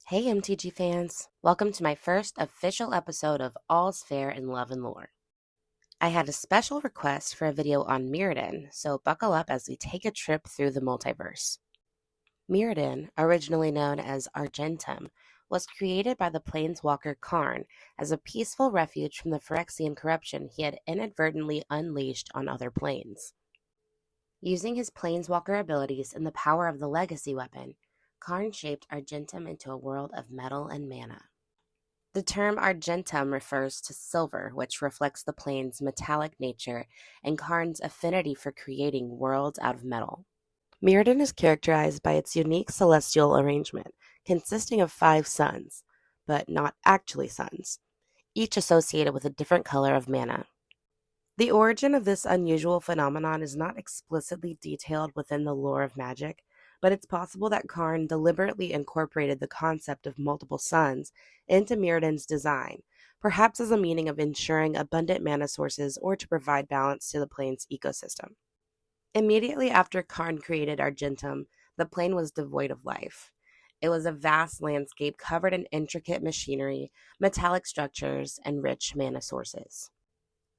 Hey MTG fans, welcome to my first official episode of All's Fair in Love and Lore. I had a special request for a video on Mirrodin, so buckle up as we take a trip through the multiverse. Mirrodin, originally known as Argentum, was created by the planeswalker Karn as a peaceful refuge from the Phyrexian corruption he had inadvertently unleashed on other planes. Using his planeswalker abilities and the power of the legacy weapon, Karn shaped Argentum into a world of metal and mana. The term Argentum refers to silver, which reflects the plane's metallic nature and Karn's affinity for creating worlds out of metal. Mirrodin is characterized by its unique celestial arrangement, consisting of 5 suns, but not actually suns, each associated with a different color of mana. The origin of this unusual phenomenon is not explicitly detailed within the lore of magic, but it's possible that Karn deliberately incorporated the concept of multiple suns into Mirrodin's design, perhaps as a meaning of ensuring abundant mana sources or to provide balance to the plane's ecosystem. Immediately after Karn created Argentum, the plane was devoid of life. It was a vast landscape covered in intricate machinery, metallic structures, and rich mana sources.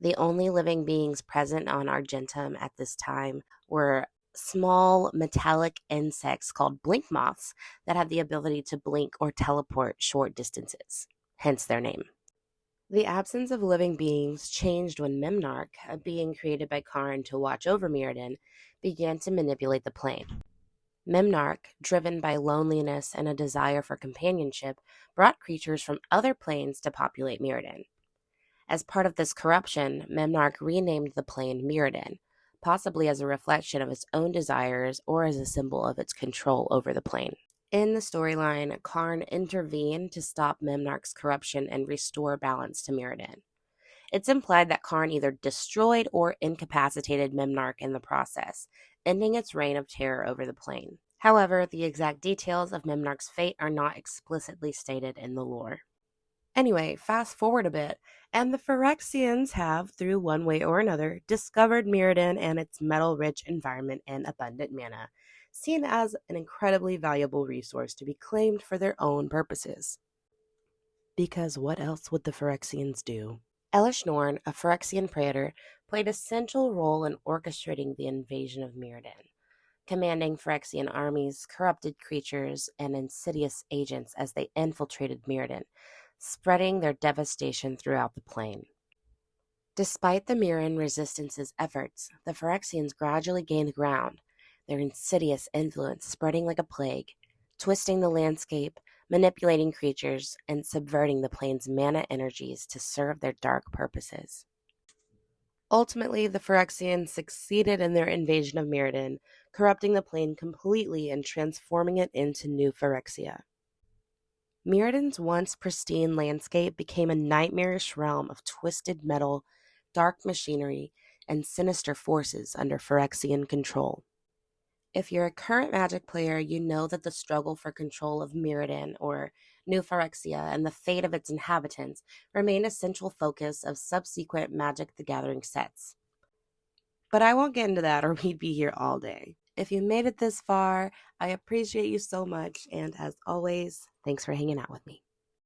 The only living beings present on Argentum at this time were small metallic insects called blink moths that had the ability to blink or teleport short distances, hence their name. The absence of living beings changed when Memnarch, a being created by Karn to watch over Mirrodin, began to manipulate the plane. Memnarch, driven by loneliness and a desire for companionship, brought creatures from other planes to populate Mirrodin. As part of this corruption, Memnarch renamed the plane Mirrodin, possibly as a reflection of its own desires or as a symbol of its control over the plane. In the storyline, Karn intervened to stop Memnarch's corruption and restore balance to Mirrodin. It's implied that Karn either destroyed or incapacitated Memnarch in the process, ending its reign of terror over the plane. However, the exact details of Memnarch's fate are not explicitly stated in the lore. Anyway, fast forward a bit, and the Phyrexians have, through one way or another, discovered Mirrodin and its metal-rich environment and abundant mana, seen as an incredibly valuable resource to be claimed for their own purposes. Because what else would the Phyrexians do? Elesh Norn, a Phyrexian praetor, played a central role in orchestrating the invasion of Mirrodin, commanding Phyrexian armies, corrupted creatures, and insidious agents as they infiltrated Mirrodin, spreading their devastation throughout the plane. Despite the Mirrodin resistance's efforts, the Phyrexians gradually gained ground, their insidious influence spreading like a plague, twisting the landscape, manipulating creatures, and subverting the plane's mana energies to serve their dark purposes. Ultimately, the Phyrexians succeeded in their invasion of Mirrodin, corrupting the plane completely and transforming it into New Phyrexia. Mirrodin's once pristine landscape became a nightmarish realm of twisted metal, dark machinery, and sinister forces under Phyrexian control. If you're a current Magic player, you know that the struggle for control of Mirrodin, or New Phyrexia, and the fate of its inhabitants remain a central focus of subsequent Magic the Gathering sets. But I won't get into that or we'd be here all day. If you made it this far, I appreciate you so much, and as always, thanks for hanging out with me.